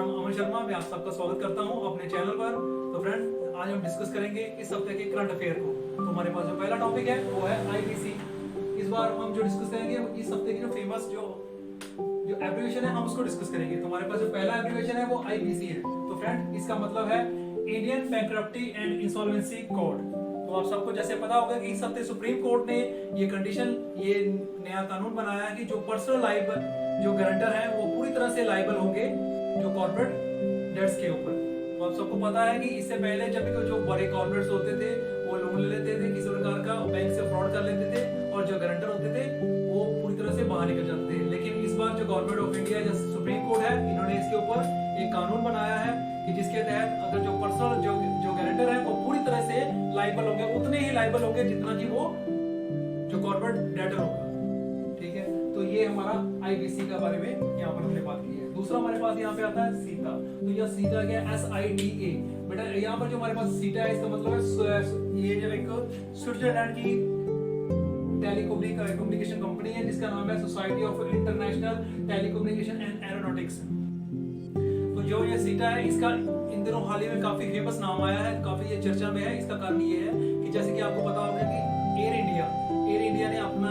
नाम अमन शर्मा, मैं आप सबका स्वागत करता हूं अपने चैनल पर। तो फ्रेंड्स, आज हम डिस्कस करेंगे इस हफ्ते के करंट अफेयर को। तो हमारे पास जो पहला टॉपिक है वो है आईबीसी। इस बार हम जो डिस्कस करेंगे इस हफ्ते की जो फेमस जो एब्रिविएशन है हम उसको डिस्कस करेंगे। तो हमारे पास जो पहला एब्रिविएशन है वो आईबीसी है। तो फ्रेंड, इसका मतलब है Indian bankruptcy and insolvency code. तो आप सबको जैसे पता होगा कि इस हफ्ते सुप्रीम कोर्ट ने ये नया कानून बनाया है कि जो पर्सनल लाइबल जो गारंटर है वो पूरी तरह से लाइबल होंगे जो कॉर्पोरेट डेट्स के ऊपर। तो आप सबको पता है कि इससे पहले जब भी जो बड़े कॉर्पोरेट्स होते थे वो लोन ले लेते थे किसी प्रकार का, बैंक से फ्रॉड कर लेते थे और जो गारंटर होते थे वो पूरी तरह से बाहर निकल जाते थे। लेकिन इस बार जो गवर्नमेंट ऑफ इंडिया जो सुप्रीम कोर्ट है, इन्होंने इसके ऊपर एक कानून बनाया है कि जिसके तहत अगर जो पर्सनल जो गारंटर है वो पूरी तरह से लाइबल होंगे, उतने ही लाइबल होंगे जितना कि वो जो कॉर्पोरेट डेटर होगा। ठीक है, तो ये हमारा आईबीसी का बारे में यहाँ पर हमने बात की है। दूसरा हमारे पास यहाँ पे आता है सीटा। तो यह सीटा क्या है? SITA। बेटा यहाँ पर जो हमारे पास सीटा है इसका मतलब है ये जो एक स्विट्जरलैंड की टेलीकम्युनिकेशन कंपनी है जिसका नाम है society of international telecommunication and aeronautics. तो जो ये सीटा है इसका इन दिनों हाल ही में काफी फेमस नाम आया है, काफी ये चर्चा में है। इसका कारण ये है कि जैसे कि आपको पता होगा कि एयर इंडिया ने अपना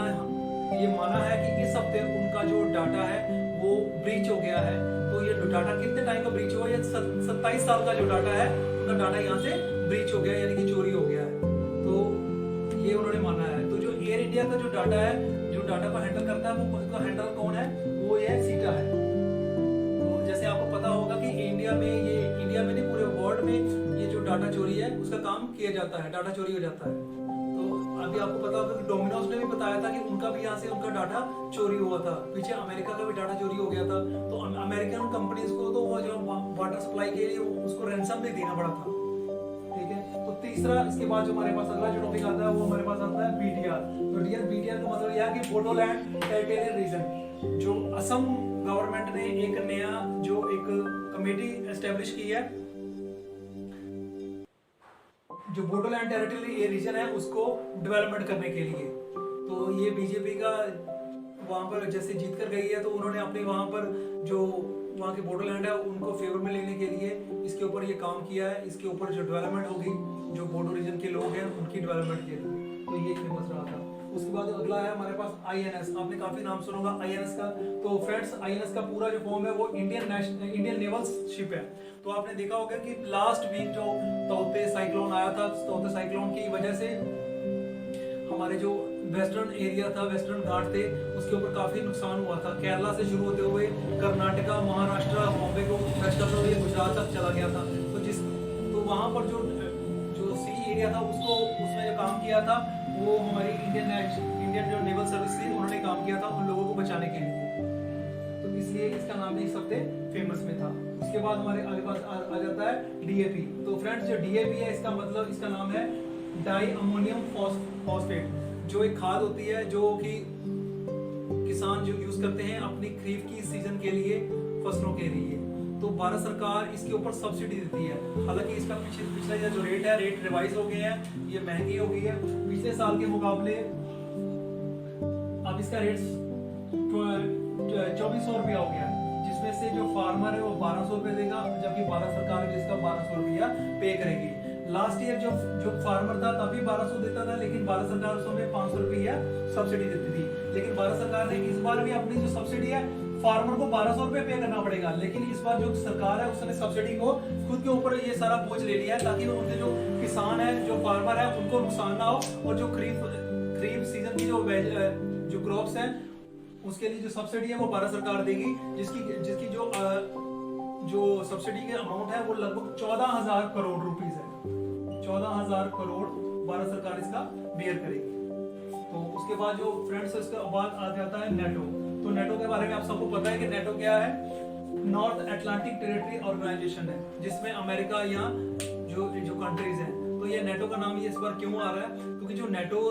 ये माना है कि इस हफ्ते उनका जो डाटा है वो ब्रीच हो गया है। तो ये डाटा कितने टाइम का ब्रीच हुआ? ये 27 साल का जो डाटा है उनका डाटा यहाँ से ब्रीच हो गया, यानी कि चोरी हो गया है। तो ये उन्होंने माना है। तो जो एयर इंडिया का जो डाटा है, जो डाटा को हैंडल करता है वो उसका हैंडल कौन है? वो ये सीटा है। तो जैसे आपको पता होगा कि इंडिया में नहीं पूरे वर्ल्ड में ये जो डाटा चोरी है उसका काम किया जाता है, डाटा चोरी हो जाता है। अभी आपको पता होगा कि डोमिनोज ने भी बताया था कि उनका भी यहाँ से उनका डाटा चोरी हुआ था। पीछे अमेरिका का भी डाटा चोरी हो गया था। तो अमेरिकन कंपनीज को तो वो जो वाटर सप्लाई के लिए उसको रैंसम भी देना पड़ा था। ठीक है, तो तीसरा इसके बाद जो हमारे पास अगला जो टॉपिक आता है वो हमारे पास आता है BTR। तो BTR का मतलब यह है कि बोडोलैंड टेरिटोरियल रीजन। जो असम गवर्नमेंट ने एक नया जो एक कमेटी एस्टेब्लिश की है जो बोडोलैंड टेरिटोरियल रीजन है उसको डेवलपमेंट करने के लिए। तो ये बीजेपी का वहां पर जैसे जीत कर गई है तो उन्होंने अपने वहां पर जो वहां के बोडोलैंड है उनको फेवर में लेने के लिए इसके ऊपर ये काम किया है। इसके ऊपर जो डेवलपमेंट होगी जो बोडो रीजन के लोग हैं उनकी डेवलपमेंट के लिए, तो ये फेमस रहा था। उसके बाद अगला है हमारे पास INS। आपने काफी नाम सुना होगा INS का। तो फ्रेंड्स, INS का पूरा जो फॉर्म है वो इंडियन नेवल शिप है। तो आपने देखा होगा कि लास्ट वीक जो तौते साइक्लोन आया था, तौते साइक्लोन की वजह से हमारे जो वेस्टर्न एरिया था, वेस्टर्न घाट थे, उसके ऊपर काफी नुकसान हुआ था। केरला से शुरू होते हुए कर्नाटका, महाराष्ट्र, बॉम्बे को टच करते हुए गुजरात तक चला गया था। तो वहां पर जो सी एरिया था उसमें जो काम किया था वो हमारी इंडियन जो नेवल सर्विस थी उन्होंने काम किया था उन लोगों को बचाने के लिए। तो इसलिए इसका नाम भी इस हफ्ते फेमस में था। उसके बाद हमारे आगे पास आ जाता है DAP। तो फ्रेंड्स, जो DAP है इसका मतलब इसका नाम है डाई अमोनियम फॉस्फेट। जो एक खाद होती है जो कि किसान जो यूज करते हैं अपनी खरीफ की सीजन के लिए, फसलों के लिए। तो भारत सरकार इसके ऊपर सब्सिडी देती है। हालांकि इसका पिछला जो रेट रिवाइज हो गए हैं, ये महंगी हो गई है पिछले साल के मुकाबले। अब इसका रेट 2400 रुपया हो गया, जिसमें से जो फार्मर है वो 1200 रुपया देगा, जबकि भारत सरकार जिसका 1200 रुपया पे करेगी। लास्ट ईयर जो फार्मर था तभी 1200 देता था, लेकिन भारत सरकार उस समय 500 रुपया सब्सिडी देती थी। लेकिन भारत सरकार ने इस बार भी अपनी जो सब्सिडी है फार्मर को 1200 रुपये पे करना पड़ेगा। लेकिन इस बार जो सरकार है उसने सब्सिडी को खुद के ऊपर ये सारा बोझ ले लिया है ताकि उनके जो किसान है, जो फार्मर है, उनको नुकसान ना हो। और जो खरीफ सीजन की जो क्रॉप्स हैं उसके लिए जो सब्सिडी है वो भारत सरकार देगी, जिसकी जो सब्सिडी के अमाउंट है वो लगभग 14,000 करोड़ रुपीस है। 14,000 करोड़ भारत सरकार इसका बेयर करेगी। तो उसके बाद जो फ्रेंड्स इसके बाद आ जाता है नेटो। तो नेटो के बारे में आप सबको पता है कि नेटो क्या है? नॉर्थ अटलांटिक टेरिटरी ऑर्गेनाइजेशन है, जिसमें अमेरिका या जो कंट्रीज हैं। तो ये नेटो का नाम ये इस बार क्यों आ रहा है? क्योंकि जो नेटो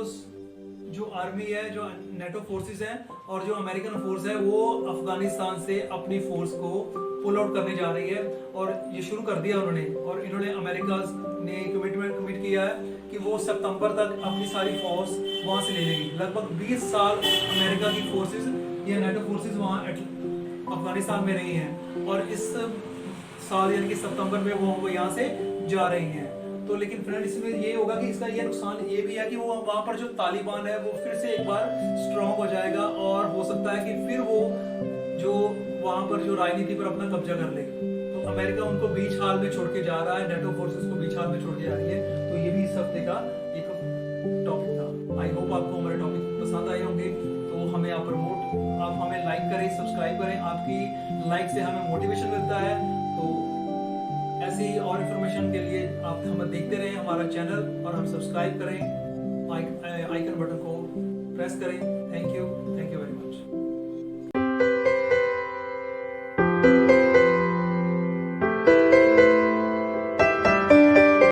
जो आर्मी है, जो नेटो फोर्सेस हैं और जो अमेरिकन फोर्स है वो अफगानिस्तान से अपनी फोर्स को पुल आउट करने जा रही है। और ये शुरू कर दिया उन्होंने, और इन्होंने अमेरिका ने कमिट किया है कि वो सितंबर तक अपनी सारी फोर्स वहां से ले लेगी। लगभग 20 साल अमेरिका की फोर्सेस या नेटो फोर्सेस वहां अफगानिस्तान में रही हैं। और इस साल यानी कि सितंबर में वो यहाँ से जा रही हैं। तो लेकिन फ्रेंड इसमें ये होगा कि इसका ये नुकसान ये भी है कि वो वहाँ पर जो तालिबान है वो फिर से एक बार स्ट्रॉन्ग हो जाएगा और हो सकता है कि फिर वो जो वहाँ पर जो राजनीति पर अपना कब्जा कर ले। तो अमेरिका उनको बीच हाल में छोड़ के जा रहा है, नेटो फोर्सेस को बीच हाल में छोड़ के जा रही है। तो ये भी इस हफ्ते का एक टॉपिक था। आई होप आपको हमारे टॉपिक पसंद आए होंगे। तो हमें आप हमें लाइक करें, सब्सक्राइब करें। आपकी लाइक से हमें मोटिवेशन मिलता है। तो ऐसे ही और इन्फॉर्मेशन के लिए आप हमें देखते रहें हमारा चैनल और हम सब्सक्राइब करें, आइकन बटन को प्रेस करें। Thank you very much.